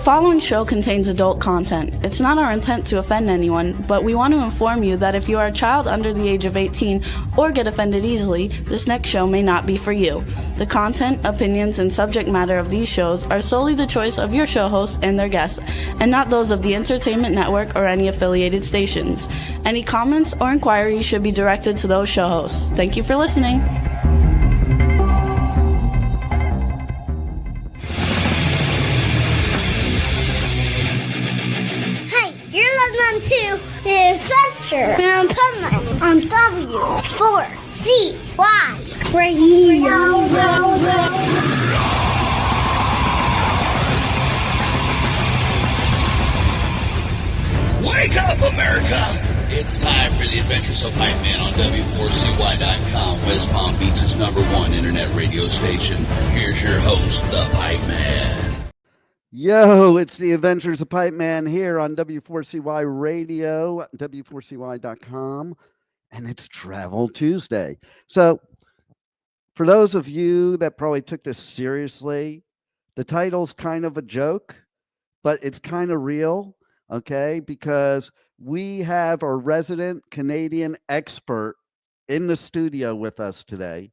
following show contains adult content. It's not our intent to offend anyone, but we want to inform you that if you are a child under the age of 18 or get offended easily, this next show may not be for you. The content, opinions, and subject matter of these shows are solely the choice of your show hosts and their guests, and not those of the Entertainment Network or any affiliated stations. Any comments or inquiries should be directed to those show hosts. Thank you for listening. To the adventure and Pipeman on W4CY Radio. Wake up, America! It's time for the Adventures of Pipeman on W4CY.com, West Palm Beach's #1 internet radio station. Here's your host, the Pipeman. Yo, it's the Adventures of Pipeman here on W4CY Radio, W4CY.com, and it's Travel Tuesday. So, for those of you that probably took this seriously, the title's kind of a joke, but it's kind of real, okay? Because we have our resident Canadian expert in the studio with us today,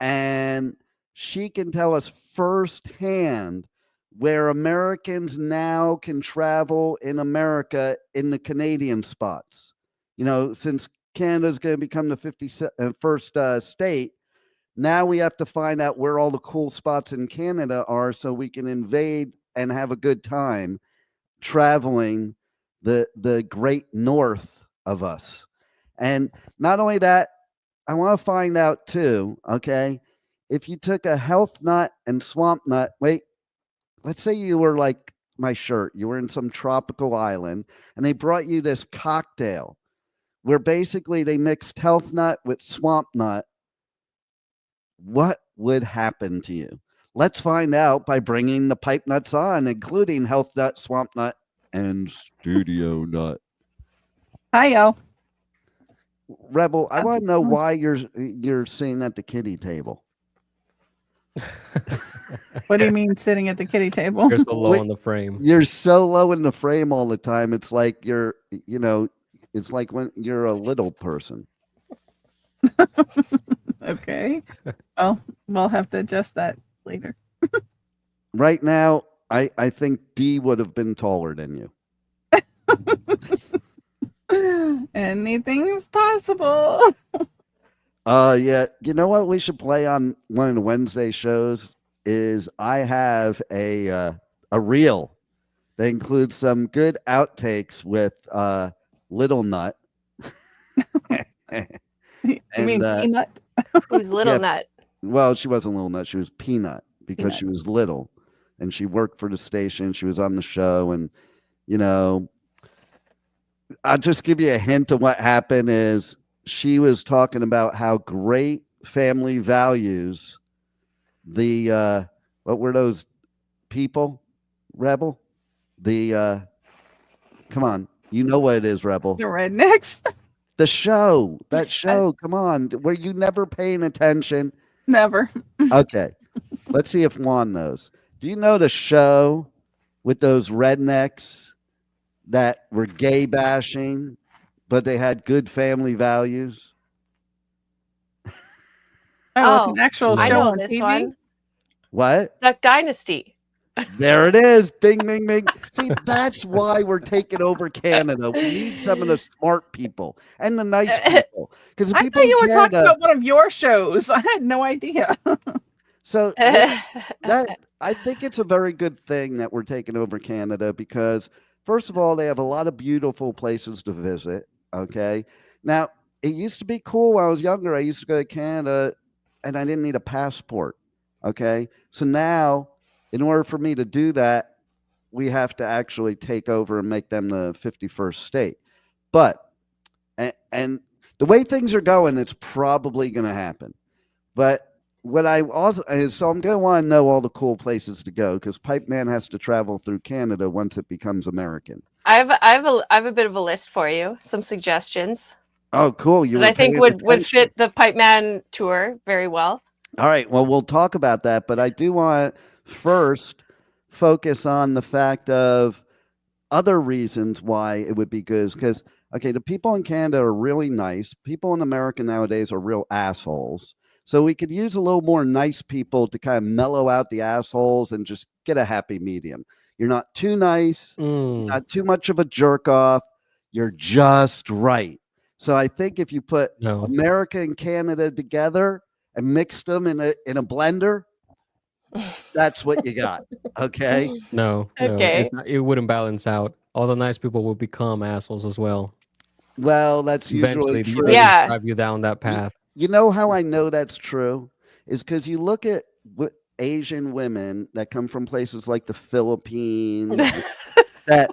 and she can tell us firsthand where Americans now can travel in America in the Canadian spots. You know, since Canada's going to become the 51st state, now we have to find out where all the cool spots in Canada are so we can invade and have a good time traveling the great north of us. And not only that, I want to find out too, okay, if you took a health nut and swamp nut, let's say you were like my shirt, you were in some tropical island and they brought you this cocktail where basically they mixed health nut with swamp nut. What would happen to you? Let's find out by bringing the pipe nuts on, including health nut, swamp nut, and studio nut. Hi-yo. Rebel, I want to know why you're sitting at the kiddie table. What do you mean sitting at the kiddie table? You're so low in the frame. You're so low in the frame all the time. It's like it's like when you're a little person. Okay. Well, we'll have to adjust that later. Right now, I think D would have been taller than you. Anything's possible. Yeah. You know what we should play on one of the Wednesday shows is I have a reel that includes some good outtakes with Little Nut. You mean Peanut? Who's Little Nut? Well, she wasn't Little Nut. She was Peanut because she was little and she worked for the station. She was on the show. And, I'll just give you a hint of what happened is she was talking about how great family values the what were those people, Rebel? The come on, you know what it is, Rebel. The Rednecks. That show, come on, were you never paying attention? Never. Okay, let's see if Juan knows. Do you know the show with those rednecks that were gay bashing, but they had good family values? Oh, it's an actual show I know on this TV? one. What? Duck Dynasty. There it is. Bing, bing, bing. See, that's why we're taking over Canada. We need some of the smart people and the nice people. Because I thought you were talking about one of your shows. I had no idea. So that I think it's a very good thing that we're taking over Canada because, first of all, they have a lot of beautiful places to visit. Okay. Now, it used to be cool when I was younger. I used to go to Canada and I didn't need a passport. Okay. So now, in order for me to do that, we have to actually take over and make them the 51st state. But, and the way things are going, it's probably going to happen. But what I also is, so I'm going to want to know all the cool places to go because Pipeman has to travel through Canada once it becomes American. I have a bit of a list for you, some suggestions. Oh, cool! That I think would fit the Pipeman tour very well. All right, well, we'll talk about that, but I do want to first focus on the fact of other reasons why it would be good. Because, okay, the people in Canada are really nice. People in America nowadays are real assholes. So we could use a little more nice people to kind of mellow out the assholes and just get a happy medium. You're not too nice, not too much of a jerk off. You're just right. So I think if you put America and Canada together and mix them in a blender, that's what you got. Okay. No, Okay. it's not, it wouldn't balance out. All the nice people will become assholes as well. Well, that's usually Eventually, true. they Yeah. drive you down that path. You know how I know that's true is because you look at Asian women that come from places like the Philippines that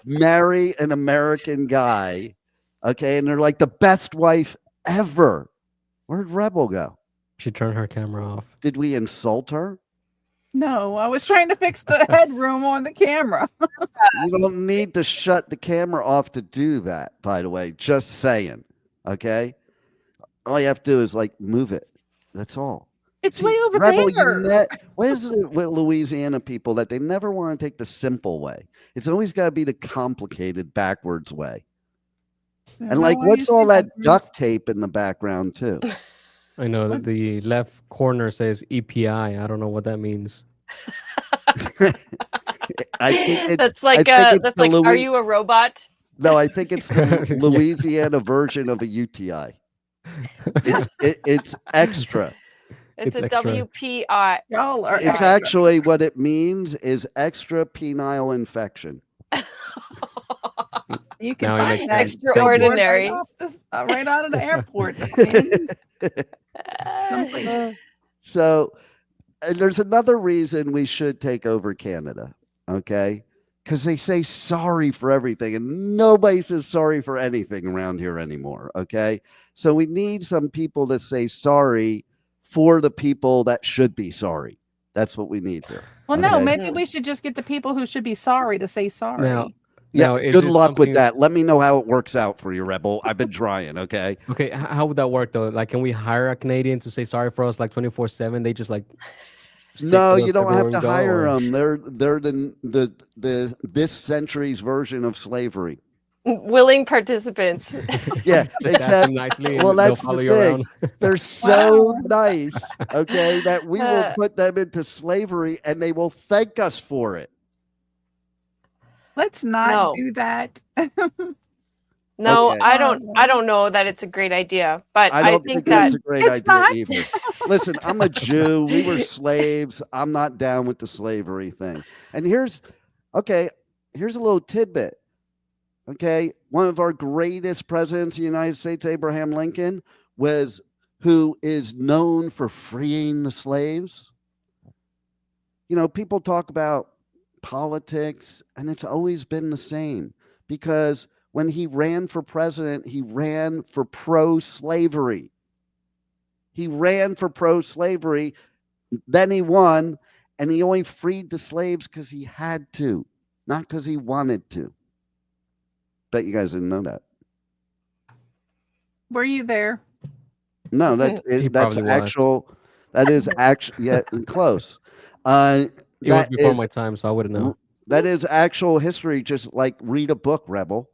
marry an American guy, okay, and they're like the best wife ever. Where'd Rebel go? She turned her camera off. Did we insult her? No, I was trying to fix the headroom on the camera. You don't need to shut the camera off to do that, by the way. Just saying, okay? All you have to do is like move it. That's all. It's way over Rebel, there. what is it with Louisiana people that they never want to take the simple way? It's always got to be the complicated backwards way. And like, what's all that duct tape in the background too? I know that the left corner says EPI. I don't know what that means. I think That's like are you a robot? No, I think it's the Louisiana version of a UTI. It's extra. It's a extra. WPI. Y'all are It's extra. actually what it means is extra penile infection. You can Now it find makes that sense. Extraordinary. right out of the airport. Someplace. So there's another reason we should take over Canada, okay? Because they say sorry for everything, and nobody says sorry for anything around here anymore, okay? So we need some people to say sorry for the people that should be sorry. That's what we need here. Well, no, okay? maybe we should just get the people who should be sorry to say sorry. Now, Yeah, is good this luck with something- that. Let me know how it works out for you, Rebel. I've been trying, okay? Okay, how would that work though? Like, can we hire a Canadian to say sorry for us like 24/7? They just like stick No, with us you don't have everywhere to we go, hire or- them. They're the this century's version of slavery. Willing participants. Yeah, Just ask them except nicely. well, and they'll that's follow the you thing. around. They're so nice, okay, that we will put them into slavery and they will thank us for it. Let's not No. do that. No, Okay. I don't know that it's a great idea, but I I don't think that's that a great It's idea not. either. Listen, I'm a Jew. We were slaves. I'm not down with the slavery thing. And here's a little tidbit. Okay, one of our greatest presidents of the United States, Abraham Lincoln, who is known for freeing the slaves. You know, people talk about politics, and it's always been the same because when he ran for president, he ran for pro-slavery. He ran for pro-slavery, then he won, and he only freed the slaves because he had to, not because he wanted to. Bet you guys didn't know that. Were you there? No, He that's probably was. actual. That is actually close. It was That before is- my time, so I wouldn't know. That is actual history. Just like read a book, Rebel.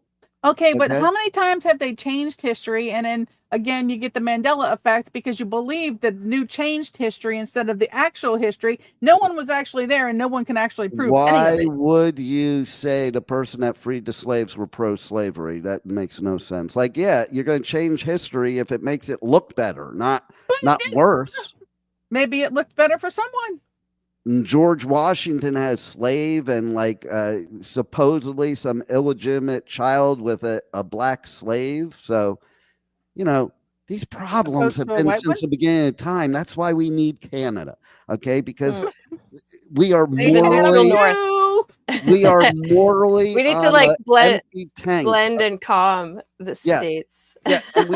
Okay, but Okay. how many times have they changed history? And then again, you get the Mandela effect because you believe the new changed history instead of the actual history. No one was actually there, and no one can actually prove any Why of it. would you say the person that freed the slaves were pro-slavery? That makes no sense. Like, yeah, you're going to change history if it makes it look better, not worse. Maybe it looked better for someone. And George Washington had a slave and like supposedly some illegitimate child with a black slave. So, you know, these problems Opposed have to a been white since the beginning of time. That's why we need Canada. Okay, because we are Need the neutral morally north. we are morally We need to, on like, a blend empty tank. and calm the Yeah. states. Yeah, and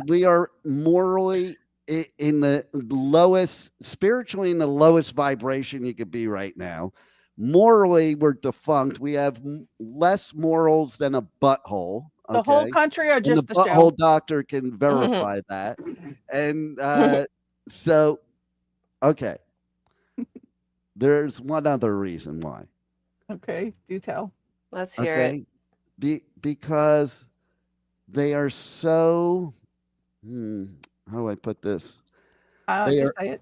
we are morally in the lowest, spiritually in the lowest vibration you could be right now. Morally, we're defunct. We have less morals than a butthole. The whole okay? country or And just the the show? butthole doctor can verify that. And so, okay. there's one other reason why. Okay, do tell. Let's hear it. Okay, because they are so. How do I put this? Just say it.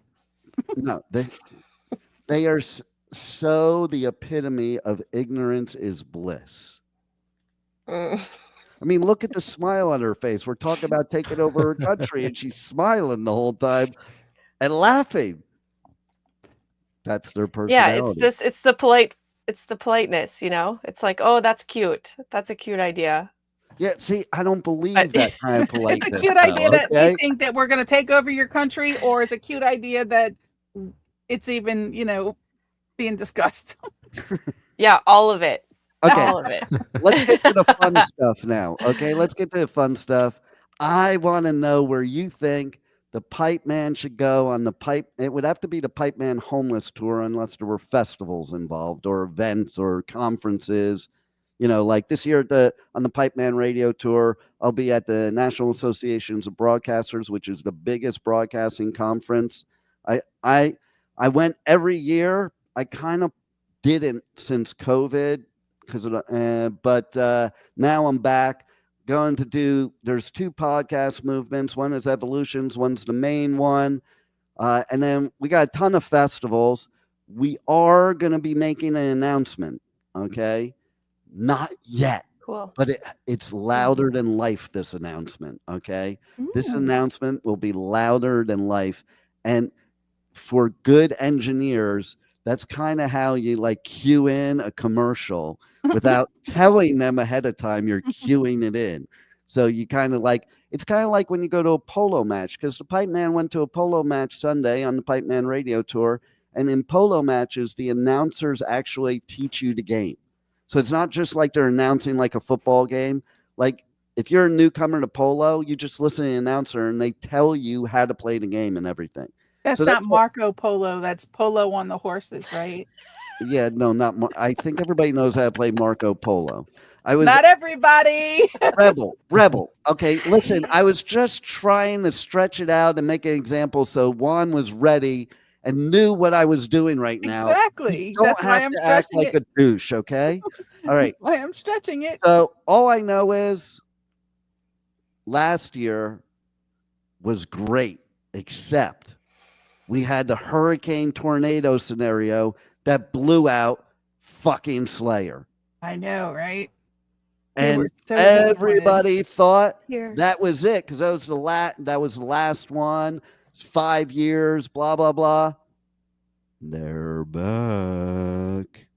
No, they are so the epitome of ignorance is bliss. Mm. I mean, look at the smile on her face. We're talking about taking over her country, and she's smiling the whole time and laughing. That's their personality. Yeah, it's the politeness, you know? It's like, oh, that's cute. That's a cute idea. Yeah, see, I don't believe that kind of politeness. It's a cute idea that you think that we're going to take over your country, or it's a cute idea that it's even, being discussed. Yeah, all of it. Okay. All of it. Let's get to the fun stuff now. Okay, let's get to the fun stuff. I want to know where you think the Pipeman should go on the pipe. It would have to be the Pipeman Homeless Tour unless there were festivals involved or events or conferences. Like this year on the Pipeman Radio Tour, I'll be at the National Associations of Broadcasters, which is the biggest broadcasting conference. I went every year. I kind of didn't since COVID but now I'm back going to do. There's 2 podcast movements. One is Evolutions. One's the main one, and then we got a ton of festivals. We are going to be making an announcement. Okay. Not yet. Cool. But it's louder than life, this announcement, okay? This announcement will be louder than life. And for good engineers, that's kind of how you cue in a commercial without telling them ahead of time you're cueing it in. So you it's kind of like when you go to a polo match, because the Pipeman went to a polo match Sunday on the Pipeman Radio Tour. And in polo matches, the announcers actually teach you the game. So it's not just like they're announcing like a football game. Like if you're a newcomer to polo, you just listen to the announcer and they tell you how to play the game and everything. That's not Marco Polo. That's polo on the horses, right? Yeah, no, not. I think everybody knows how to play Marco Polo. Not everybody. Rebel. Okay, listen. I was just trying to stretch it out and make an example so Juan was ready and knew what I was doing right now. Exactly. That's why I'm stretching act like a douche, okay? All right. That's why I'm stretching it. So all I know is last year was great, except we had the hurricane tornado scenario that blew out fucking Slayer. I know, right? And everybody thought that was it because that was the last one. 5 years, blah, blah, blah. They're back.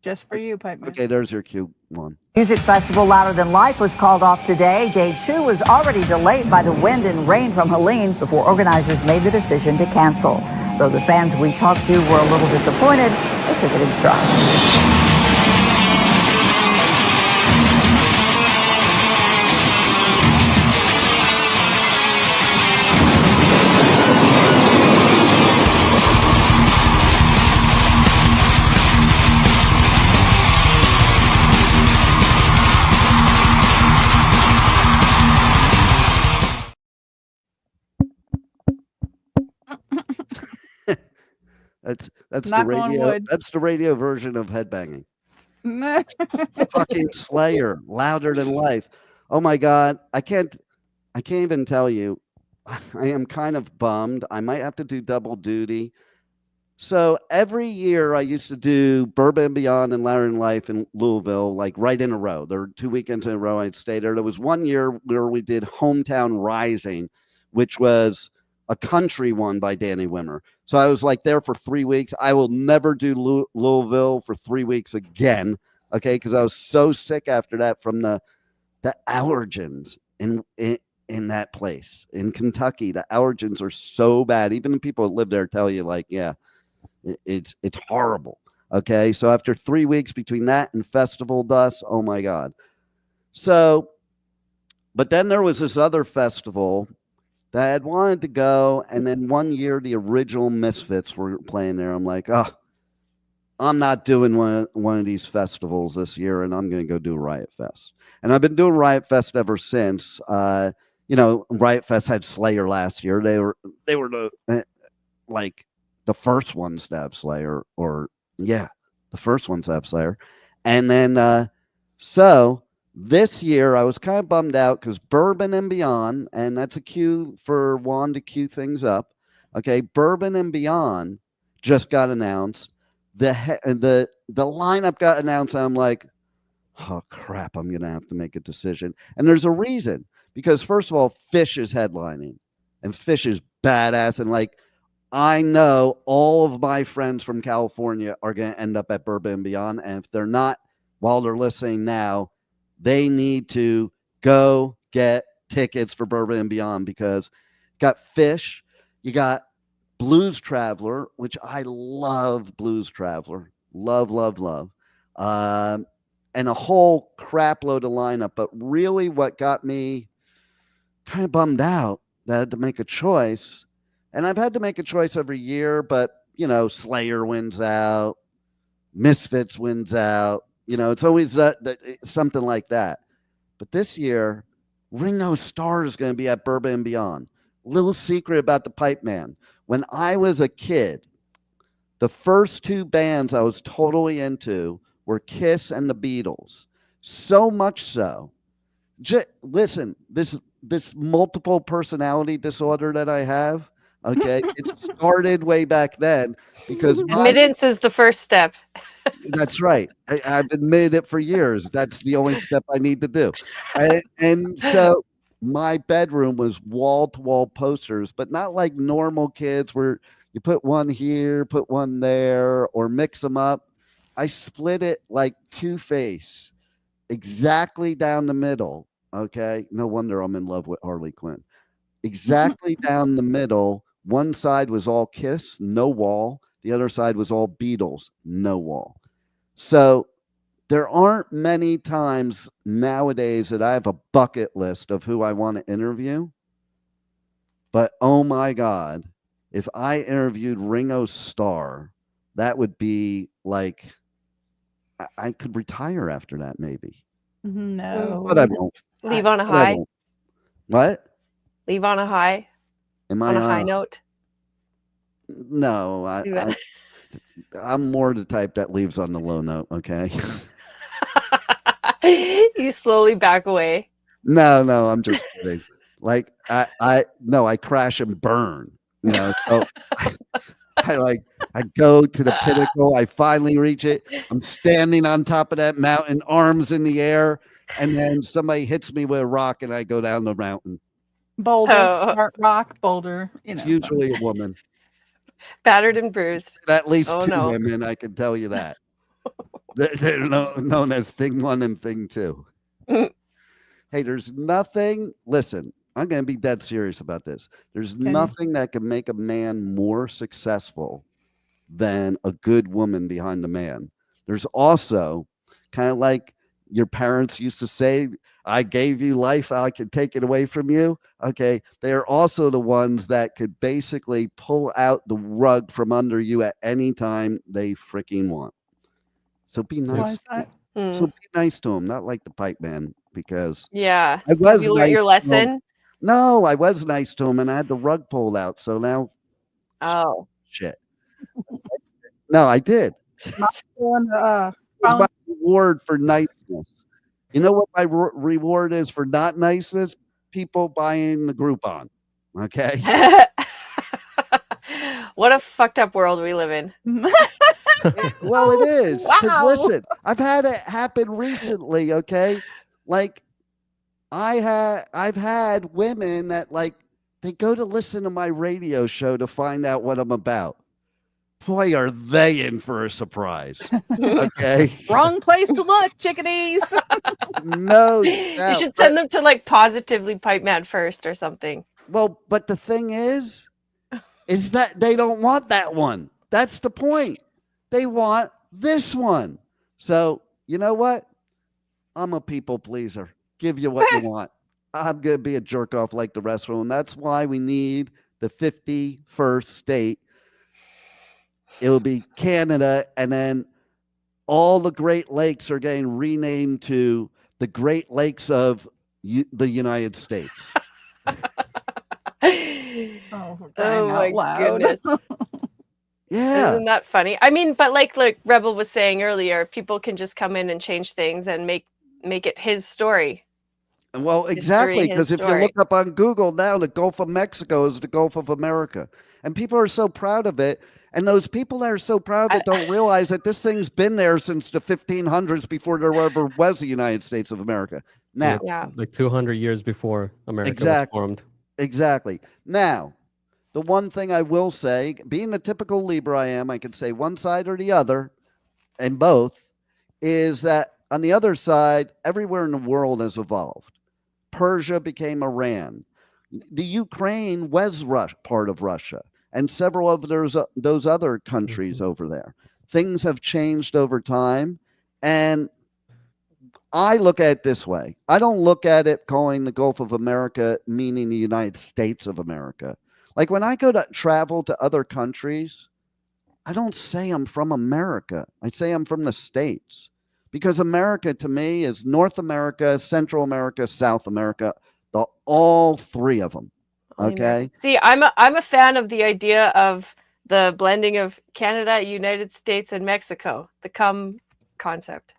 Just for you, Pipeman. Okay, there's your cue one. Music festival Louder Than Life was called off today. Day 2 was already delayed by the wind and rain from Helene before organizers made the decision to cancel. Though the fans we talked to were a little disappointed, they took it in stride. That's the radio. That's the radio version of headbanging. Fucking Slayer, Louder Than Life. Oh my God, I can't even tell you. I am kind of bummed. I might have to do double duty. So every year I used to do Bourbon and Beyond and Louder Than Life in Louisville, like right in a row. There were 2 weekends in a row I'd stay there. There was one year where we did Hometown Rising, which was a country one by Danny Wimmer. So I was like there for 3 weeks. I will never do Louisville for 3 weeks again. Okay. Cause I was so sick after that from the allergens in that place in Kentucky. The allergens are so bad. Even the people that live there tell you like, yeah, it's horrible. Okay. So after 3 weeks between that and festival dust, oh my God. So, but then there was this other festival that I had wanted to go. And then one year, the original Misfits were playing there. I'm like, oh, I'm not doing one of these festivals this year, and I'm going to go do Riot Fest. And I've been doing Riot Fest ever since. Riot Fest had Slayer last year. They were the the first ones to have Slayer, or yeah, the first ones to have Slayer. And then so this year I was kind of bummed out because Bourbon and Beyond, and that's a cue for Juan to cue things up. Okay, Bourbon and Beyond just got announced. The lineup got announced, and I'm like, oh crap, I'm gonna have to make a decision. And there's a reason, because first of all, Fish is headlining, and Fish is badass, and like I know all of my friends from California are gonna end up at Bourbon and Beyond, and if they're not while they're listening now, they need to go get tickets for Bourbon and Beyond, because you got Fish, you got Blues Traveler, which I love. Blues Traveler, love. And a whole crap load of lineup. But really what got me kind of bummed out that I had to make a choice, and I've had to make a choice every year, but you know, Slayer wins out, Misfits wins out, you know, it's always something like that. But this year, Ringo Starr is going to be at Bourbon and Beyond. Little secret about the Pipeman. When I was a kid, the first two bands I was totally into were Kiss and the Beatles. So much so. Listen, this multiple personality disorder that I have, okay, it started way back then because admittance is the first step. That's right. I've admitted it for years. That's the only step I need to do. And so my bedroom was wall-to-wall posters, but not like normal kids where you put one here, put one there, or mix them up. I split it like Two-Face, exactly down the middle. Okay, no wonder I'm in love with Harley Quinn. Exactly down the middle. One side was all Kiss, no wall. The other side was all Beatles, no wall. So there aren't many times nowadays that I have a bucket list of who I want to interview. But oh my God, if I interviewed Ringo Starr, that would be like, I could retire after that, maybe. No. But I won't. Leave on a high. What? Leave on a high. Am I on a high note? No, I'm more the type that leaves on the low note, okay? You slowly back away. No, I'm just kidding. Like I crash and burn, you know. So I go to the pinnacle, I finally reach it. I'm standing on top of that mountain, arms in the air, and then somebody hits me with a rock and I go down the mountain. Boulder, rock, boulder. You know, it's usually a woman. Battered and bruised. At least two women, I can tell you that. They're known as thing one and thing two. Hey, there's nothing. Listen, I'm going to be dead serious about this. There's nothing that can make a man more successful than a good woman behind the man. There's also kind of like your parents used to say, I gave you life, I could take it away from you. Okay. They are also the ones that could basically pull out the rug from under you at any time they freaking want. So be nice. So be nice to him, not like the Pipeman, because I was. Have you learned your lesson? No, I was nice to him and I had the rug pulled out. So now, shit. No, I did. It's my reward for niceness. You know what my reward is for not niceness? People buying the Groupon. Okay. What a fucked up world we live in. Well, it is. Because listen, I've had it happen recently. Okay, like I've had women that like they go to listen to my radio show to find out what I'm about. Boy, are they in for a surprise. Okay. Wrong place to look, chickadees. No. You should send them to like Positively Pipeman first or something. Well, but the thing is that they don't want that one. That's the point. They want this one. So, you know what? I'm a people pleaser. Give you what you want. I'm going to be a jerk off like the rest of them. That's why we need the 51st state. It'll be Canada, and then all the Great Lakes are getting renamed to the Great Lakes of the United States. Oh my goodness. Yeah. Isn't that funny? I mean, but like Rebel was saying earlier, people can just come in and change things and make it his story. Well, exactly, History, because his if you story. look up on Google now, the Gulf of Mexico is the Gulf of America. And people are so proud of it. And those people that are so proud of it don't realize that this thing's been there since the 1500s before there ever was a United States of America. Now, like 200 years before America was formed. Exactly. Now, the one thing I will say, being the typical Libra I am, I can say one side or the other, and both, is that on the other side, everywhere in the world has evolved. Persia became Iran. The Ukraine was part of Russia, and several of those other countries over there. Things have changed over time, and I look at it this way. I don't look at it calling the Gulf of America meaning the United States of America. Like when I go to travel to other countries, I don't say I'm from America. I say I'm from the States. Because America to me is North America, Central America, South America, all three of them. Okay. See, I'm a fan of the idea of the blending of Canada, United States, and Mexico, the CUM concept.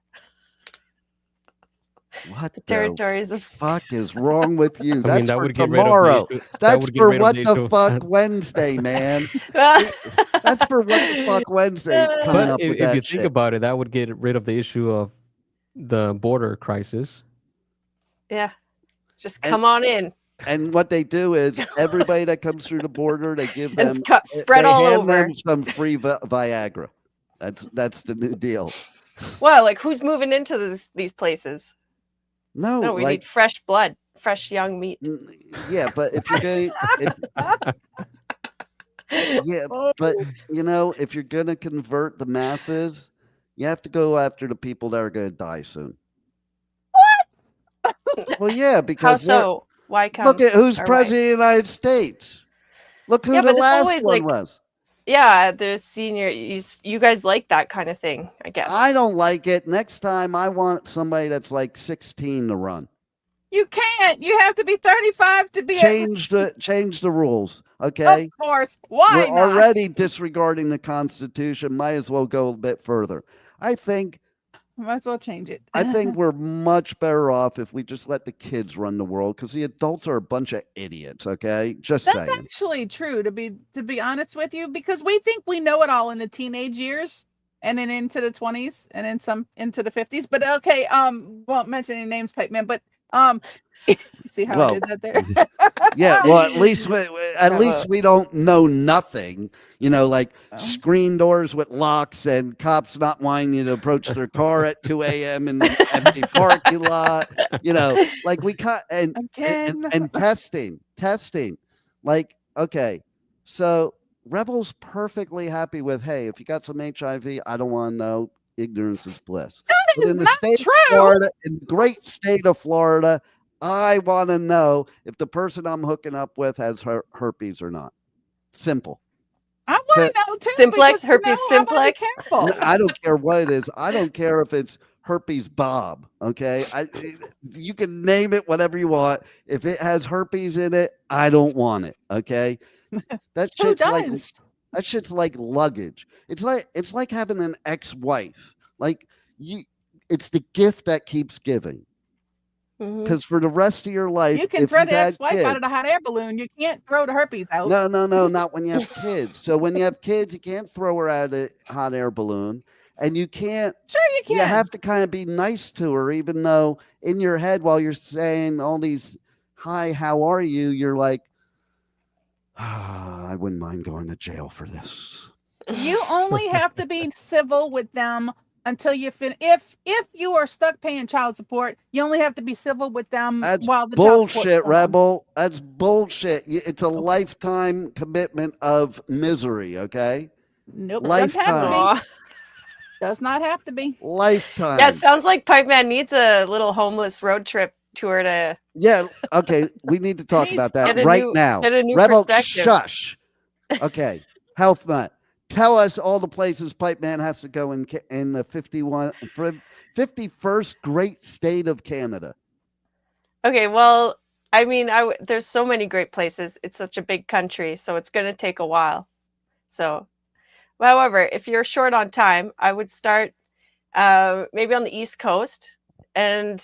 What the territories of fuck is wrong with you? I mean, That's that for would get tomorrow. rid of the That's for issue. what the fuck Wednesday, man. That's for what the fuck Wednesday coming up with if that you shit. think about it, that would get rid of the issue of the border crisis. Yeah, just come on in. And what they do is everybody that comes through the border, they give them spread they all hand over. them some free Viagra. That's the new deal. Well, like who's moving into these places? No, we need fresh blood, fresh young meat. Yeah, but if you're going, but you know, if you're gonna convert the masses, you have to go after the people that are gonna die soon. What? Well, yeah, because how so? Why come? Look at who's president of the United States. Look who the last one was. Yeah, the senior. You guys like that kind of thing, I guess. I don't like it. Next time, I want somebody that's like 16 to run. You can't. You have to be 35 to be change the rules. Okay. Of course. Why We're already disregarding the Constitution. Might as well go a bit further. I think. Might as well change it. I think we're much better off if we just let the kids run the world, because the adults are a bunch of idiots. Okay, that's saying. actually true. To be honest with you, because we think we know it all in the teenage years, and then into the 20s, and then some into the 50s. But okay, won't mention any names, Pipeman. But see how I did that there? Yeah, well, at least we don't know nothing. You know, like screen doors with locks and cops not wanting you to approach their car at 2 a.m. in the empty parking lot. You know, like we cut and testing. Like, okay, so Rebel's perfectly happy with, hey, if you got some HIV, I don't want to know. Ignorance is bliss. But in the state of Florida, in the great state of Florida, I want to know if the person I'm hooking up with has herpes or not. Simple. I want to know too. Simplex, herpes simplex. I don't care what it is. I don't care if it's herpes Bob. Okay, you can name it whatever you want. If it has herpes in it, I don't want it. Okay, that shit's like luggage. It's like having an ex-wife. Like it's the gift that keeps giving. Because for the rest of your life, you can throw the ex-wife out of the hot air balloon. You can't throw the herpes out. No, not when you have kids. So when you have kids, you can't throw her out of the hot air balloon, and you can't. Sure, you can. You have to kind of be nice to her, even though in your head, while you're saying all these "Hi, how are you?" you're like, I wouldn't mind going to jail for this. You only have to be civil with them until you finish. If you are stuck paying child support, you only have to be civil with them. That's while the bullshit, Rebel. That's bullshit. It's a lifetime commitment of misery. Okay. Nope. Lifetime. Does not have to be. Lifetime. Yeah, it sounds like Pipeman needs a little homeless road trip tour to. Yeah. Okay. We need to talk about that right now. Get a new Rebel, perspective. shush. Okay. Health Nut. Tell us all the places Pipeman has to go in the 51st great state of Canada. Okay, well, I mean, there's so many great places. It's such a big country, so it's going to take a while. So However, if you're short on time, I would start maybe on the East Coast, and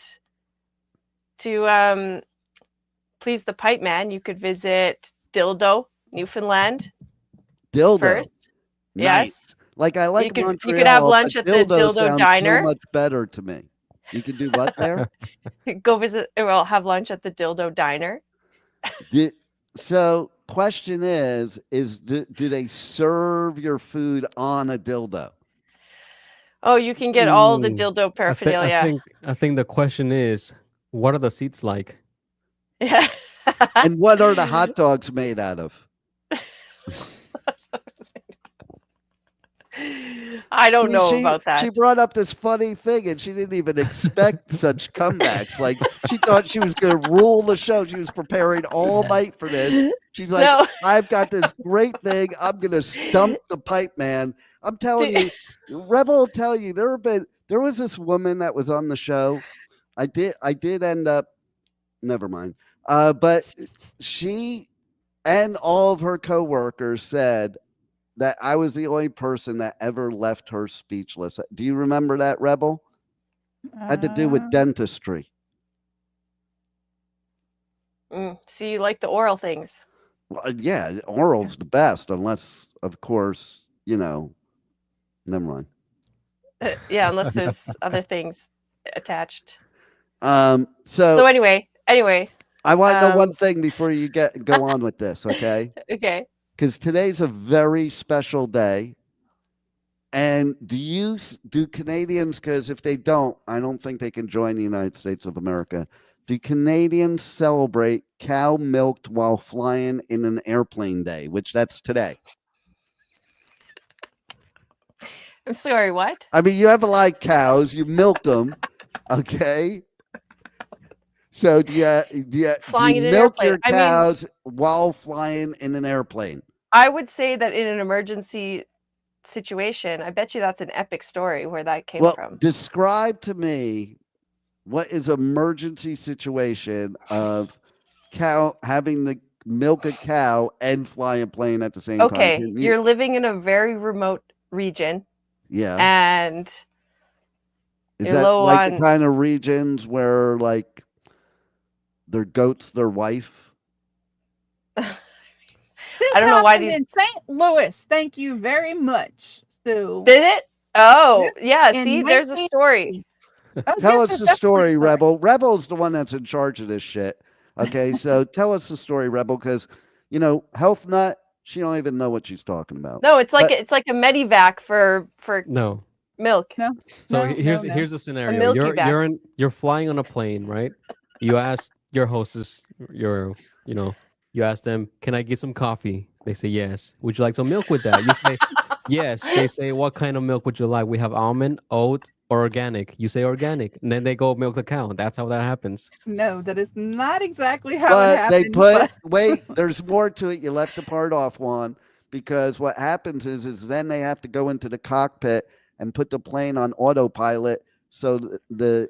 to please the pipe man, you could visit Dildo, Newfoundland. Dildo. First. Nice. Yes. Like I like you Montreal. could have lunch at the Dildo sounds Diner. So much better to me. You can do what there? Go visit. Well, have lunch at the Dildo Diner. So, question is do they serve your food on a dildo? Oh, you can get all the dildo paraphernalia. I think the question is, what are the seats like? Yeah. And what are the hot dogs made out of? I don't know about that. She brought up this funny thing, and she didn't even expect such comebacks. Like, she thought she was going to rule the show. She was preparing all night for this. She's like, no. I've got this great thing. I'm going to stump the pipe man. I'm telling you, Rebel will tell you, there was this woman that was on the show. I did end up, never mind. But she and all of her coworkers said that I was the only person that ever left her speechless. Do you remember that, Rebel? Had to do with dentistry. So you like the oral things? Well, yeah, oral's the best, unless, of course, never mind. Yeah, unless there's other things attached. So anyway. I want to know one thing before you go on with this, okay? Okay. Because today's a very special day. And do Canadians, because if they don't, I don't think they can join the United States of America. Do Canadians celebrate cow milked while flying in an airplane day, which that's today? I'm sorry, what? I mean, you have a lot of cows, you milk them, okay? So do you milk your cows while flying in an airplane? I would say that in an emergency situation, I bet you that's an epic story where that came from. Describe to me what is emergency situation of cow having to milk a cow and fly a plane at the same time. Okay, you're living in a very remote region. Yeah. And is that like the kind of regions where like their goat's their wife? I don't know why these in St. Louis. Thank you very much, Sue. Did it? Oh, yeah. See, there's a story. Tell us the story, Rebel. Rebel's the one that's in charge of this shit. Okay, so tell us the story, Rebel, because Health Nut, she don't even know what she's talking about. No, it's like a Medivac for milk. No. So here's the scenario. You're flying on a plane, right? You ask your hostess, you ask them, can I get some coffee? They say yes. Would you like some milk with that? You say yes. They say, what kind of milk would you like? We have almond, oat, or organic. You say organic, and then they go milk the cow. That's how that happens. No, that is not exactly how it happened. Wait, there's more to it. You left the part off, Juan, because what happens is then they have to go into the cockpit and put the plane on autopilot so the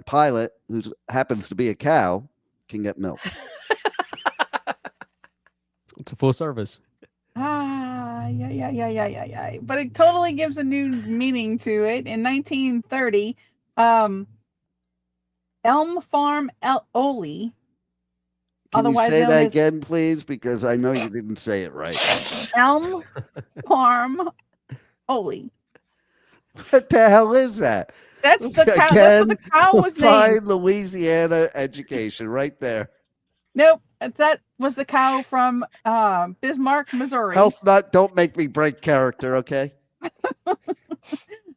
pilot, who happens to be a cow, can get milk. It's a full service. Yeah. But it totally gives a new meaning to it. In 1930, Elm Farm Oli. Can you say that again, please? Because I know you didn't say it right. Elm Farm Oli. What the hell is that? That's the cow. That's what the cow was named. Fine Louisiana education right there. Nope. That was the cow from Bismarck, Missouri. Health Nut, don't make me break character, okay?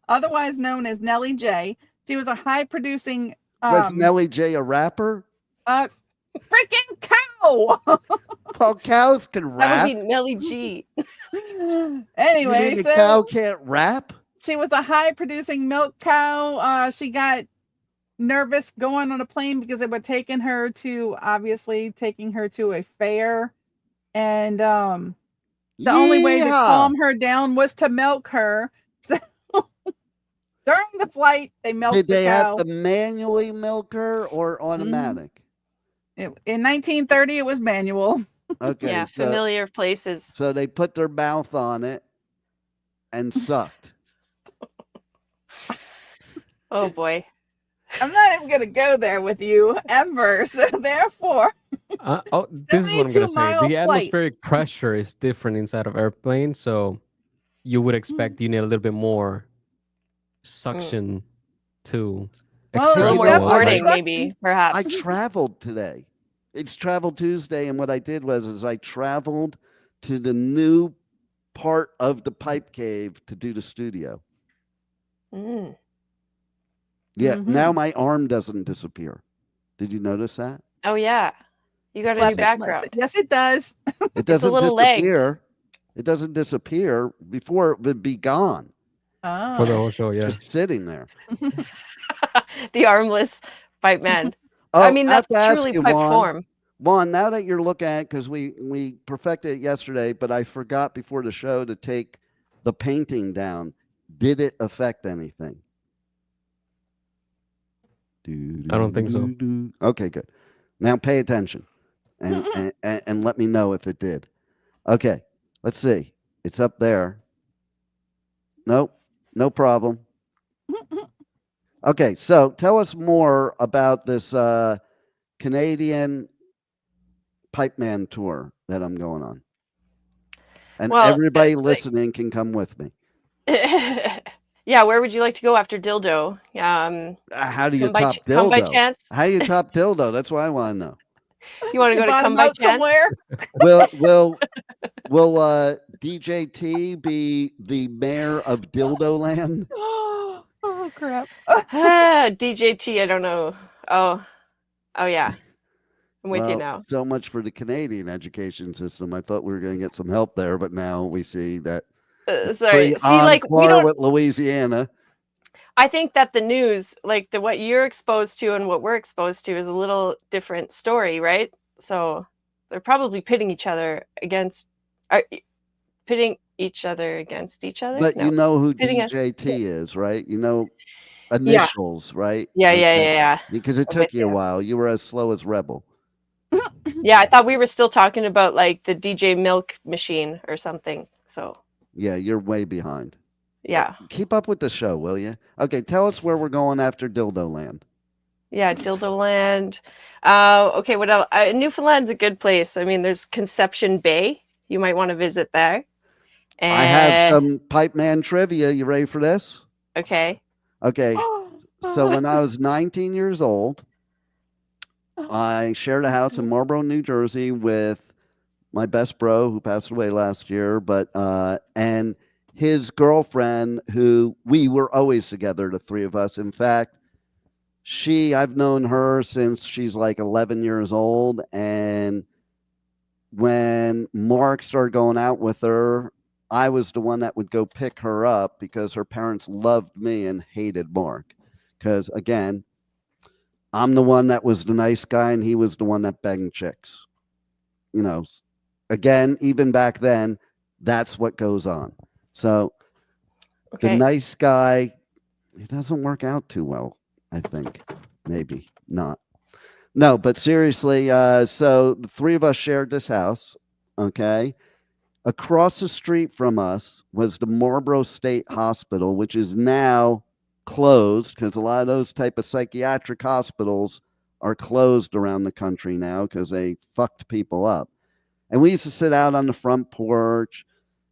Otherwise known as Nellie J. She was a high-producing... was Nellie J a rapper? Freaking cow! Well, cows can rap. That would be Nellie G. Anyway, you mean the cow can't rap? She was a high-producing milk cow. She got nervous going on a plane because they were taking her to a fair, and the only way to calm her down was to milk her. So during the flight, they milked the cow. Did they have to manually milk her or automatic? In 1930, it was manual. Okay. Yeah, familiar places. So they put their mouth on it and sucked. Oh boy. I'm not even going to go there with you ever. So therefore, this is what I'm going to say. 72-mile The flight. atmospheric pressure is different inside of airplanes, so you would expect you need a little bit more suction to Well, A little extract more the warning, water. maybe, perhaps. I traveled today. It's Travel Tuesday, and what I did was I traveled to the new part of the pipe cave to do the studio. Mm. Yeah, Mhm. now my arm doesn't disappear. Did you notice that? Oh yeah. You got a new Left it- background. Yes, it does. It doesn't little lagged. disappear. It doesn't disappear. Before it would be gone, For the Oh. whole show, yeah. just sitting there. The armless pipe man. Oh, I mean, I have that's to ask truly you, pipe Juan. form. Juan, now that you're looking at it, because we perfected it yesterday, but I forgot before the show to take the painting down. Did it affect anything? I don't think so. Okay, good. Now pay attention and let me know if it did. Okay, let's see. It's up there. Nope, no problem. Okay, so tell us more about this Canadian Pipeman tour that I'm going on. And Well, everybody listening can come with me. Yeah, where would you like to go after dildo? How do you Come by top ch- come by dildo? chance? How do you top dildo? That's what I want to know. You want to go to Bottom come by out chance? somewhere. Will DJ T be the mayor of Dildo Land? Oh crap. DJ T, I don't know. Oh yeah. I'm with you Well, now. So much for the Canadian education system. I thought we were going to get some help there, but now we see that. Sorry. Free See, like we encore don't. with Louisiana. I think that the news, like what you're exposed to and what we're exposed to, is a little different story, right? So they're probably pitting each other against each other. But No. you know who Pitting us- DJ T is, right? You know initials, right? Yeah, Okay. yeah. Because it I'm took with you a you. while. You were as slow as Rebel. Yeah, I thought we were still talking about like the DJ Milk machine or something. So Yeah, you're way behind. yeah. Keep up with the show, will you? Okay, tell us where we're going after Dildo Land. Yeah, Dildo Land. Okay, what else? Newfoundland's a good place. I mean, there's Conception Bay. You might want to visit there. And, I have some Pipe Man trivia. You ready for this? Okay. Okay. So when I was 19 years old, I shared a house in Marlboro, New Jersey with my best bro who passed away last year, and his girlfriend who we were always together, the three of us. In fact, I've known her since she's like 11 years old. And when Mark started going out with her, I was the one that would go pick her up because her parents loved me and hated Mark. Because again, I'm the one that was the nice guy and he was the one that banged chicks. You know, again, even back then, that's what goes on. So the nice guy, it doesn't work out too well, I think. Maybe not. No, but seriously, so the three of us shared this house, okay? Across the street from us was the Marlboro State Hospital, which is now closed because a lot of those type of psychiatric hospitals are closed around the country now because they fucked people up. And we used to sit out on the front porch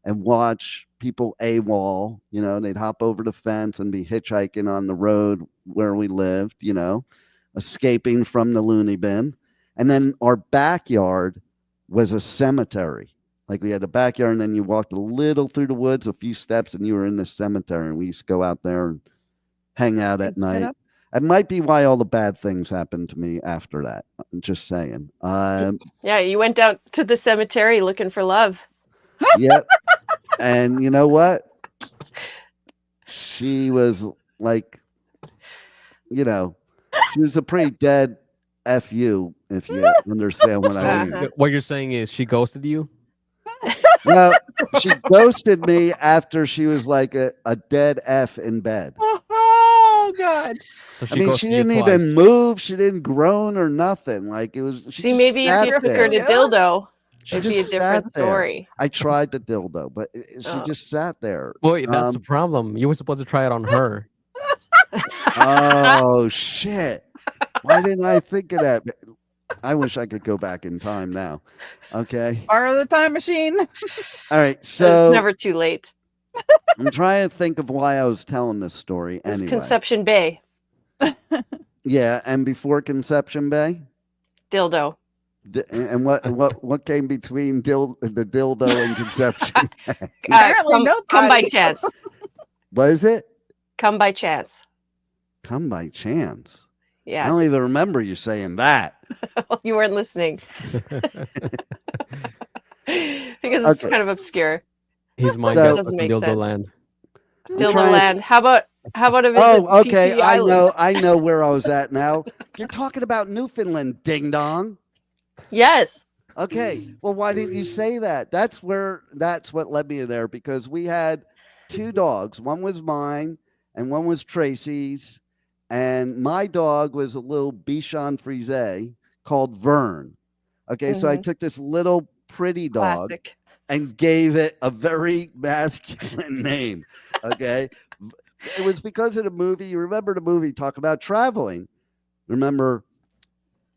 and watch people AWOL. You know, they'd hop over the fence and be hitchhiking on the road where we lived, you know, escaping from the loony bin. And then our backyard was a cemetery. Like we had a backyard and then you walked a little through the woods, a few steps, and you were in the cemetery. And we used to go out there and hang out at night. It might be why all the bad things happened to me after that. I'm just saying. Yeah, you went down to the cemetery looking for love. Yep. And you know what? She was like, you know, she was a pretty dead FU, if you understand what I mean. What you're saying is she ghosted you? No, she ghosted me after she was like a dead F in bed. Oh God. So I mean, she didn't even move. She didn't groan or nothing. Like it was. She See, just maybe if sat you took there. her to dildo. She It'd be a just different sat there. story. I tried the dildo, but she Oh. just sat there. Well, that's the problem. You were supposed to try it on her. Oh shit! Why didn't I think of that? I wish I could go back in time now. Okay. Borrow the time machine. All right. It's So never too late. I'm trying to think of why I was telling this story. It's Anyway. Conception Bay. Yeah, and before Conception Bay. Dildo. And what came between the dildo and Conception Bay? Apparently come by nobody. chance. What is it? Come by chance. Come by chance. Yes. I don't even remember you saying that. You weren't listening. Because it's kind of obscure. His mind So- got Doesn't stuck in make Dildo sense. Land. Dildo trying- Land. How about a visit Oh, to okay. PP Island? I know where I was at now. You're talking about Newfoundland, ding dong. Yes. Okay. Well, why didn't you say that? That's what led me there, because we had two dogs. One was mine and one was Tracy's. And my dog was a little Bichon Frise called Vern. Okay. So I took this little pretty dog Classic. and gave it a very masculine name. Okay. It was because of the movie. You remember the movie Talk About Traveling? Remember,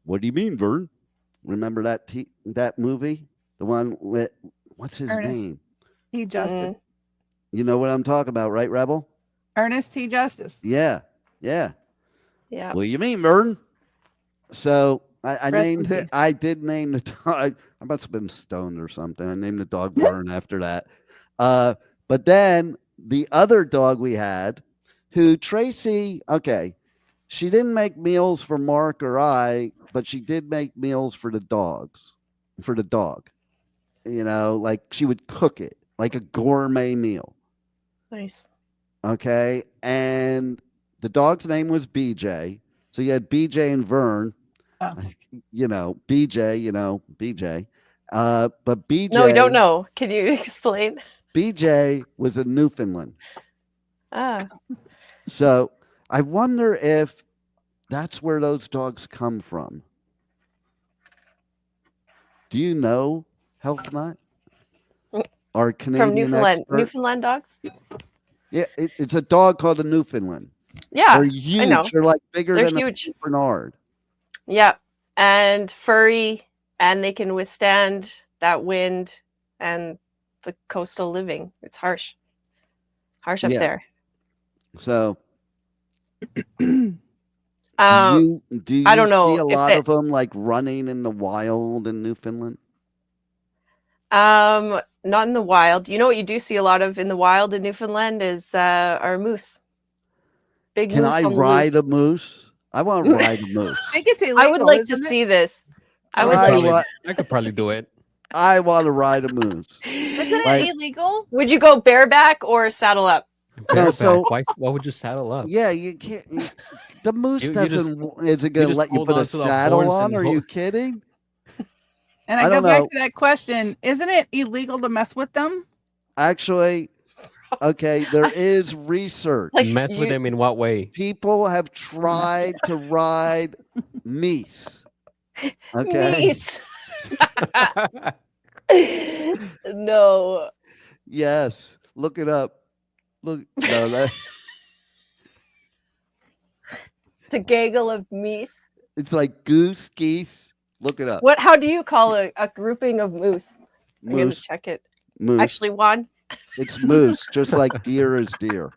what do you mean, Vern? Remember that movie? The one with, what's his Ernest. name? T. Justice. You know what I'm talking about, right, Rebel? Ernest T. Justice. Yeah. Yeah. Yeah. What do you mean, Vern? So I Rest named in it. peace. I did name the dog. I must have been stoned or something. I named the dog Vern after that. But then the other dog we had, who Tracy, okay, she didn't make meals for Mark or I, but she did make meals for the dog. You know, like she would cook it like a gourmet meal. Nice. Okay. And the dog's name was BJ. So you had BJ and Vern. Oh. BJ. But BJ. No, we don't know. Can you explain? BJ was a Newfoundland. Ah. So I wonder if that's where those dogs come from. Do you know, Health Nut? Our Canadian From Newfoundland. expert? Newfoundland dogs? Yeah, it's a dog called a Newfoundland. Yeah. They're huge. know. They're like bigger They're than huge. a Bernard. Yeah. And furry, and they can withstand that wind and the coastal living. It's harsh. Harsh up Yeah. there. So Um, do you I don't know see a if lot they- of them like running in the wild in Newfoundland? not in the wild. You know what you do see a lot of in the wild in Newfoundland is our moose. Big Can moose I on the ride loose. a moose? I want to ride a moose. I think it's illegal. I would like to isn't it? see this. I would I like. I could probably do it. I want to ride a moose. Isn't Like- it illegal? Would you go bareback or saddle up? No, Bareback. so- Why would you saddle up? Yeah, you can't. The moose You just- doesn't. Is it going to just let you hold put a on to the saddle horns on? and Are hold- you kidding? And I I go don't back know. to that question. Isn't it illegal to mess with them? Actually, okay, there is research. Like, Mess with you- them in what way? People have tried to ride meese. Okay. Geese. No. Yes. Look it up. Look. No, that, It's a gaggle of meese. it's like goose, geese. Look it up. What? How do you call a grouping of moose? I'm gonna Moose. check it. Moose. Actually, Juan. It's moose, just like deer is deer.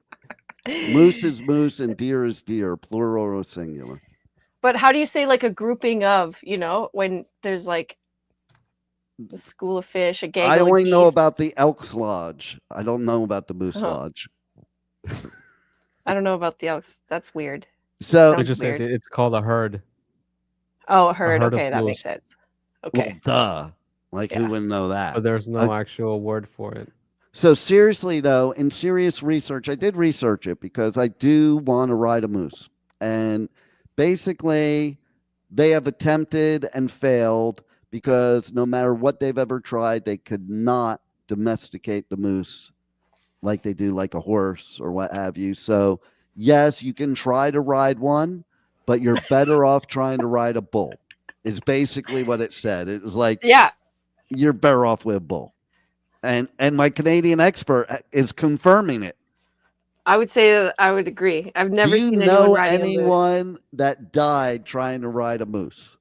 Moose is moose and deer is deer, plural or singular. But how do you say like a grouping of? You know, when there's like a school of fish, a gaggle. I of only know geese. about the Elks Lodge. I don't know about the Moose Uh-huh. Lodge. I don't know about the elks. That's weird. So, It Sounds just says weird. it's called a herd. Oh, a herd. herd of Okay, that makes moose. sense. Okay. well, duh. Like, who Yeah. wouldn't know that? But there's no Okay. actual word for it. So, seriously, though, in serious research, I did research it because I do want to ride a moose. And basically, they have attempted and failed because no matter what they've ever tried, they could not domesticate the moose like they do like a horse or what have you. So, yes, you can try to ride one, but you're better off trying to ride a bull, is basically what it said. It was like, Yeah. you're better off with a bull. And my Canadian expert is confirming it. I would say that I would agree. I've never seen anyone know riding a moose. anyone that died trying to ride a moose?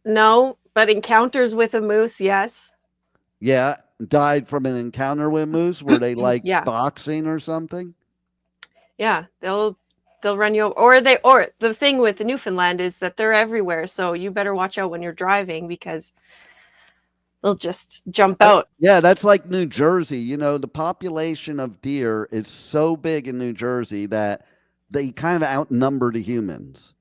No, but encounters with a moose, yes. Yeah, died from an encounter with moose. Were they like boxing or something? Yeah, they'll run you over. Or the thing with Newfoundland is that they're everywhere, so you better watch out when you're driving because they'll just jump out. Yeah, that's like New Jersey. You know, the population of deer is so big in New Jersey that they kind of outnumber the humans.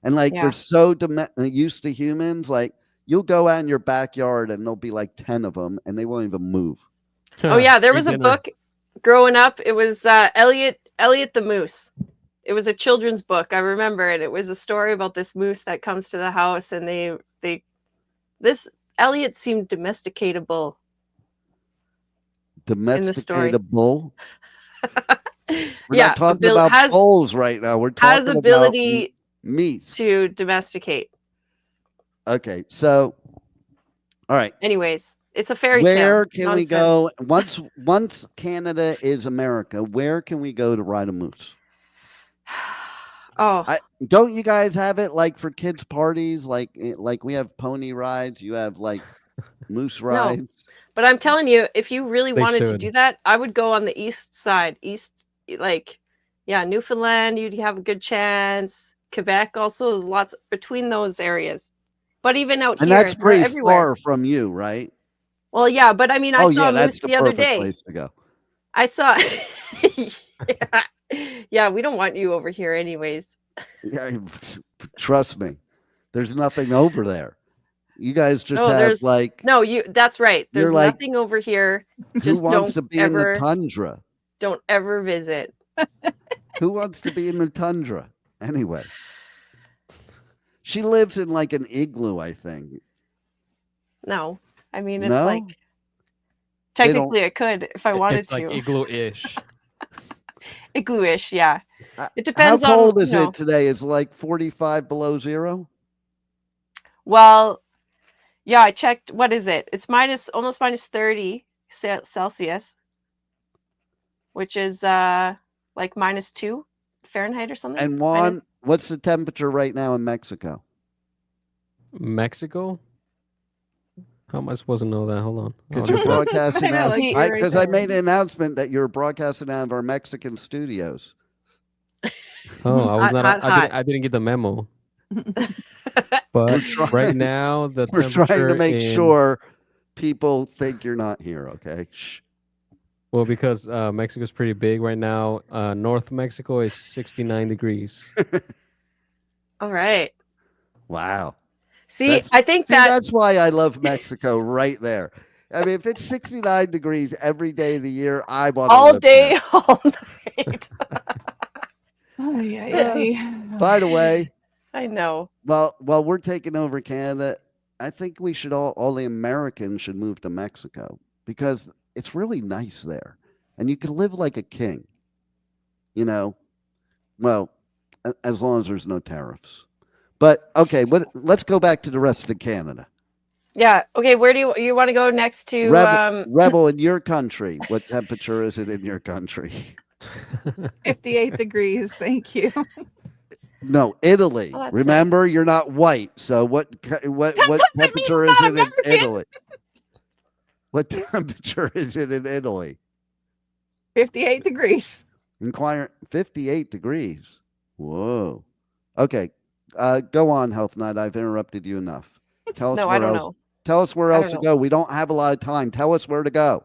And like they're so used to humans, like you'll go out in your backyard and there'll be like 10 of them and they won't even move. Oh yeah, there was a book growing up. It was Elliot the Moose. It was a children's book. I remember it. It was a story about this moose that comes to the house and this Elliot seemed domesticatable. Domesticatable? We're not talking about bulls right now. We're talking has ability about meat to domesticate. Okay, so all right. Anyways, it's a fairy tale. Where can we go once Canada is America? Where can we go to ride a moose? Don't you guys have it like for kids' parties? Like we have pony rides, you have like moose rides. No, but I'm telling you, if you really wanted to do that, I would go on the east side. Newfoundland, you'd have a good chance. Quebec also is lots between those areas. But even out and here, that's pretty far from you, right? Well, yeah, but I mean, I saw a moose the other day. Place to go. I saw. Yeah, we don't want you over here, anyways. Yeah, trust me, there's nothing over there. You guys just have like that's right. There's nothing over here. Just who wants to be in the tundra? Don't ever visit. Who wants to be in the tundra? Anyway, she lives in like an igloo, I think. No, I mean it's like technically I could if I wanted to. It's like igloo-ish. Igloo-ish, yeah. It depends on how cold is it today? It's like 45 below zero. Well, yeah, I checked. What is it? It's almost minus 30 Celsius, which is like -2 Fahrenheit or something. And Juan, what's the temperature right now in Mexico? Mexico? How am I supposed to know that? Hold on. Because you're broadcasting out. Because I made an announcement that you're broadcasting out of our Mexican studios. Oh, I was not. I didn't get the memo. But right now, we're trying to make sure people think you're not here. Okay. Shh. Well, because Mexico's pretty big right now. North Mexico is 69 degrees. All right. Wow. I think that's why I love Mexico right there. I mean, if it's 69 degrees every day of the year, I want all day, all night. By the way, I know. Well, we're taking over Canada. I think we should all the Americans should move to Mexico because it's really nice there, and you can live like a king. You know, well, as long as there's no tariffs. But okay, let's go back to the rest of Canada. Yeah. Okay. Where do you want to go next to Rebel in your country? What temperature is it in your country? 58 degrees. Thank you. No, Italy. Remember, you're not white. So what temperature is it in Italy? What temperature is it in Italy? 58 degrees. 58 degrees. Whoa. Okay. Go on, Health Nut. I've interrupted you enough. Tell us where else. Tell us where else to go. We don't have a lot of time. Tell us where to go.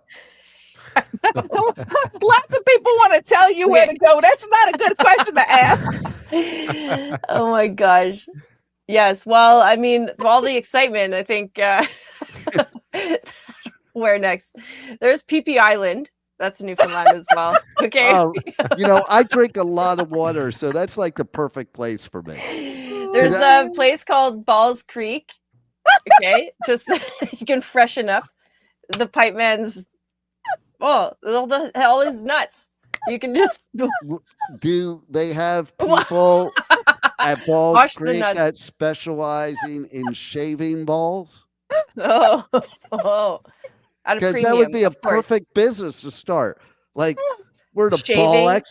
Lots of people want to tell you where to go. That's not a good question to ask. Oh my gosh. Yes. Well, I mean, all the excitement, I think. Where next? There's PP Island. That's Newfoundland as well. Okay. I drink a lot of water, so that's like the perfect place for me. There's a place called Balls Creek. Okay, just you can freshen up. The Pipeman's. All his nuts. You can just. Do they have people at Balls Creek that specializing in shaving balls? Oh, at a Because premium, that would be a of course. perfect business to start. Like we're the Shaving.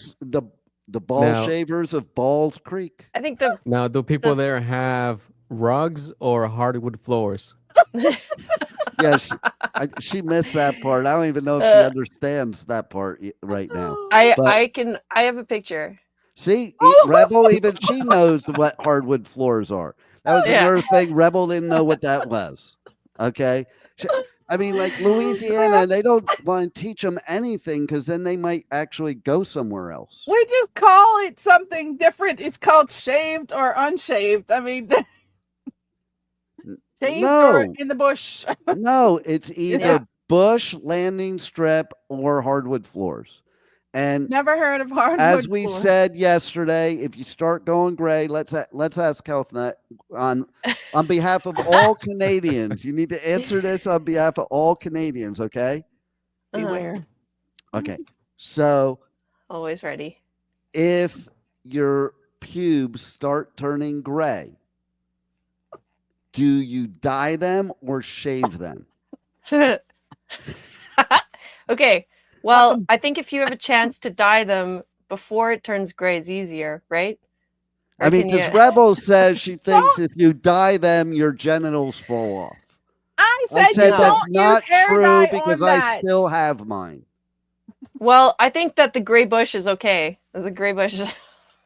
the ball shavers of Balls Creek. I think Now, do people there have rugs or hardwood floors? Yeah, she missed that part. I don't even know if she understands that part right now. I have a picture. See, Rebel, even she knows what hardwood floors are. That was another thing. Rebel didn't know what that was. Okay. I mean, like Louisiana, they don't want to teach them anything because then they might actually go somewhere else. We just call it something different. It's called shaved or unshaved. I mean, shaved or in the bush. No, it's either bush, landing strip, or hardwood floors. And never heard of hardwood. As we said yesterday, if you start going gray, let's ask HealthNet on behalf of all Canadians. You need to answer this on behalf of all Canadians, okay? Beware. Okay. So always ready. If your pubes start turning gray, do you dye them or shave them? Okay. Well, I think if you have a chance to dye them before it turns gray is easier, right? I mean, because Rebel says she thinks if you dye them, your genitals fall off. I said that's not true because I still have mine. Well, I think that the gray bush is okay. The gray bush is...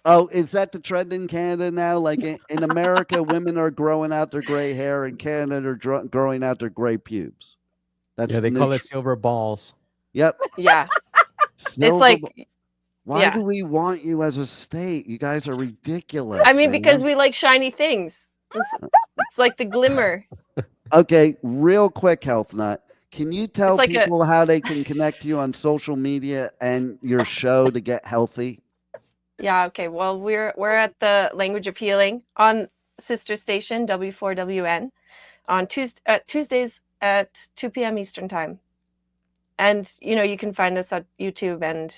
Oh, is that the trend in Canada now? Like in America, women are growing out their gray hair. In Canada, they're growing out their gray pubes. That's they call it silver balls. Yep. Yeah. It's like, why do we want you as a state? You guys are ridiculous. I mean, because we like shiny things. It's like the glimmer. Okay, real quick, HealthNut. Can you tell people how they can connect to you on social media and your show to get healthy? Yeah. Okay. Well, we're at the Language of Healing on sister station W4WN on Tuesdays at 2 p.m. Eastern time. And, you can find us at YouTube and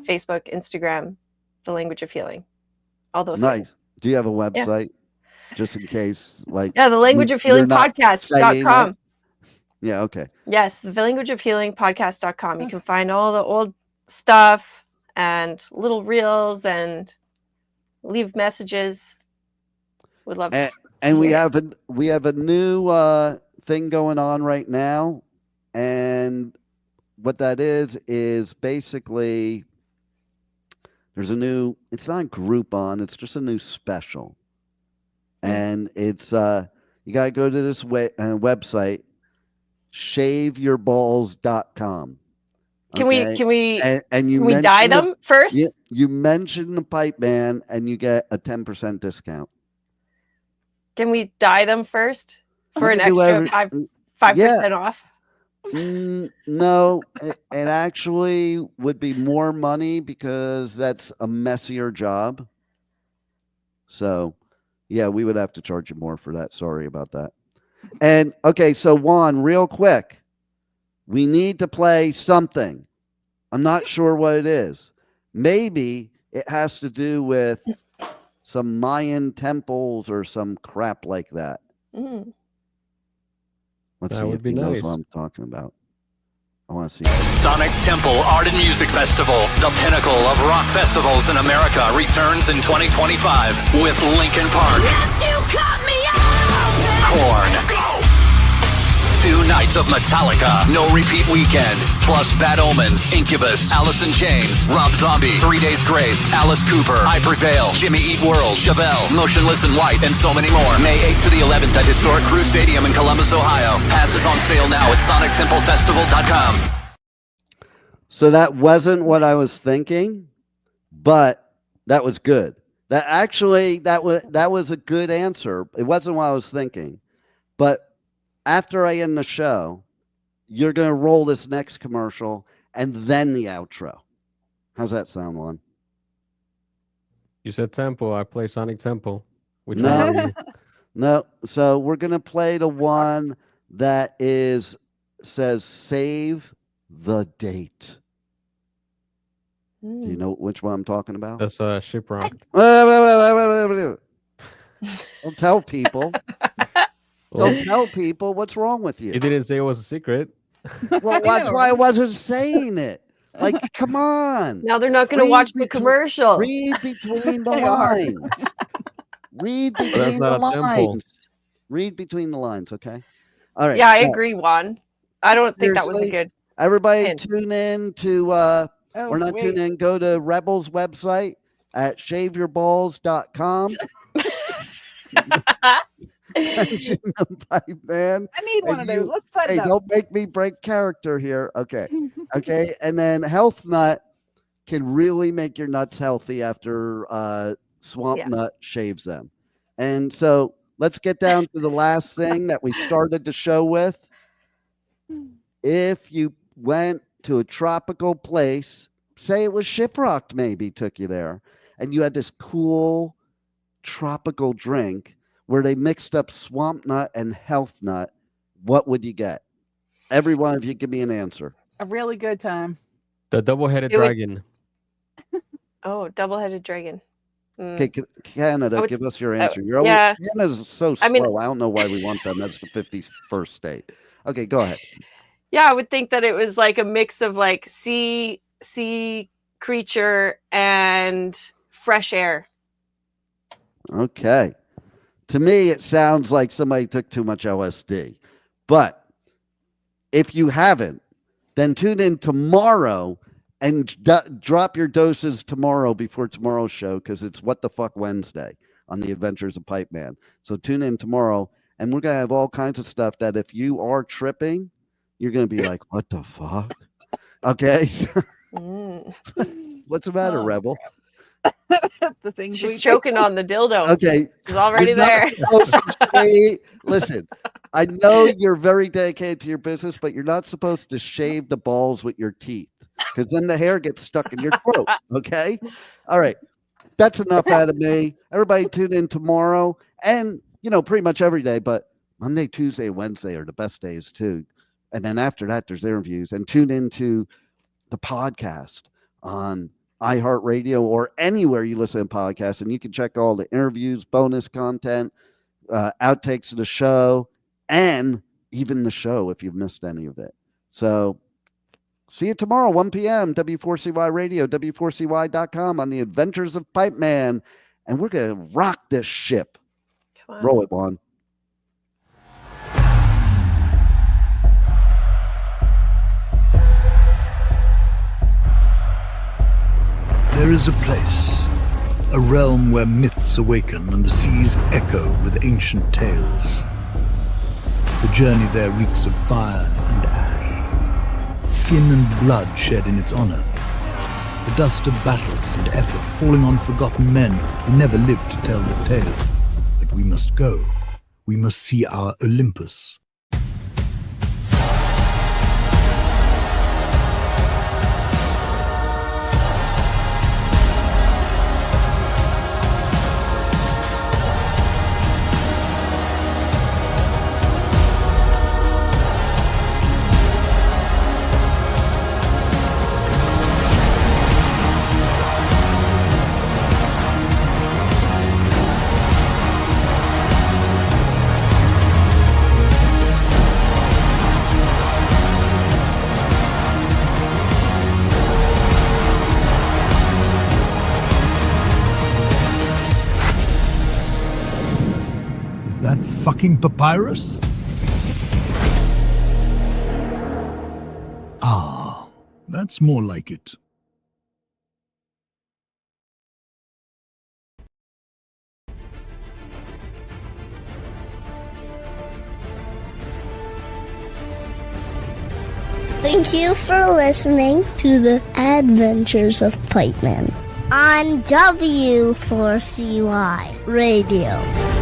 Facebook, Instagram, The Language of Healing, all those things. Do you have a website just in case? Yeah, the Language of Healing podcast.com. Yeah, okay. Yes, the Language of Healing podcast.com. You can find all the old stuff and little reels and leave messages. Would love to. And we have a new thing going on right now. And what that is basically there's a new, it's not Groupon, it's just a new special. And it's you got to go to this website, shaveyourballs.com. Can we and dye them first? You mention the Pipeman and you get a 10% discount. Can we dye them first for an extra 5% off? No, it actually would be more money because that's a messier job. So, yeah, we would have to charge you more for that. Sorry about that. And okay, so Juan, real quick, we need to play something. I'm not sure what it is. Maybe it has to do with some Mayan temples or some crap like that. Let's see if he knows what I'm talking about. I want to see. Sonic Temple Art and Music Festival, the pinnacle of rock festivals in America, returns in 2025 with Linkin Park, Korn, 2 nights of Metallica, no repeat weekend, plus Bad Omens, Incubus, Alice in Chains, Rob Zombie, 3 Days Grace, Alice Cooper, I Prevail, Jimmy Eat World, Chevelle, Motionless in White, and so many more. May 8th to the 11th at Historic Crew Stadium in Columbus, Ohio. Passes on sale now at sonictemplefestival.com. So that wasn't what I was thinking, but that was good. That was a good answer. It wasn't what I was thinking, but after I end the show, you're going to roll this next commercial and then the outro. How's that sound, Juan? You said tempo. I play Sonic Tempo. No. So we're going to play the one that says save the date. Do you know which one I'm talking about? That's Shiprocked. Don't tell people. Don't tell people. What's wrong with you? You didn't say it was a secret. Well, that's why I wasn't saying it. Like, come on. Now they're not going to watch the commercial. Read between the lines. Read between the lines. Read between the lines, okay? All right. Yeah, I agree, Juan. I don't think that was a good. Everybody tune in to, or not tune in, go to Rebel's website at shaveyourballs.com. Mention the Pipeman. I need one of those. Let's set it up. Don't make me break character here. Okay. Okay. And then Health Nut can really make your nuts healthy after Swamp Nut shaves them. And so let's get down to the last thing that we started the show with. If you went to a tropical place, say it was Shiprocked, maybe took you there, and you had this cool tropical drink where they mixed up Swamp Nut and Health Nut, what would you get? Every one of you give me an answer. A really good time. The double-headed dragon. Oh, double-headed dragon. Okay, Canada, give us your answer. Canada's so slow. I don't know why we want them. That's the 51st state. Okay, go ahead. Yeah, I would think that it was like a mix of like sea creature and fresh air. Okay. To me, it sounds like somebody took too much LSD. But if you haven't, then tune in tomorrow and drop your doses tomorrow before tomorrow's show, because it's What the Fuck Wednesday on the Adventures of Pipeman. So tune in tomorrow, and we're going to have all kinds of stuff that if you are tripping, you're going to be like, what the fuck? Okay. What's the matter, Rebel? The thing she's choking on the dildo. Okay. She's already there. Listen, I know you're very dedicated to your business, but you're not supposed to shave the balls with your teeth, because then the hair gets stuck in your throat. Okay. All right. That's enough out of me. Everybody tune in tomorrow, and pretty much every day, but Monday, Tuesday, Wednesday are the best days too. And then after that, there's interviews, and tune into the podcast on iHeartRadio or anywhere you listen to podcasts, and you can check all the interviews, bonus content, outtakes of the show, and even the show if you've missed any of it. So see you tomorrow, 1 p.m., W4CY Radio, W4CY.com on the Adventures of Pipeman, and we're going to rock this ship. Roll it, Juan. There is a place, a realm where myths awaken and the seas echo with ancient tales. The journey there reeks of fire and ash, skin and blood shed in its honor, the dust of battles and effort falling on forgotten men who never lived to tell the tale. But we must go. We must see our Olympus. Fucking papyrus? Ah, that's more like it. Thank you for listening to the Adventures of Pipeman on W4CY Radio.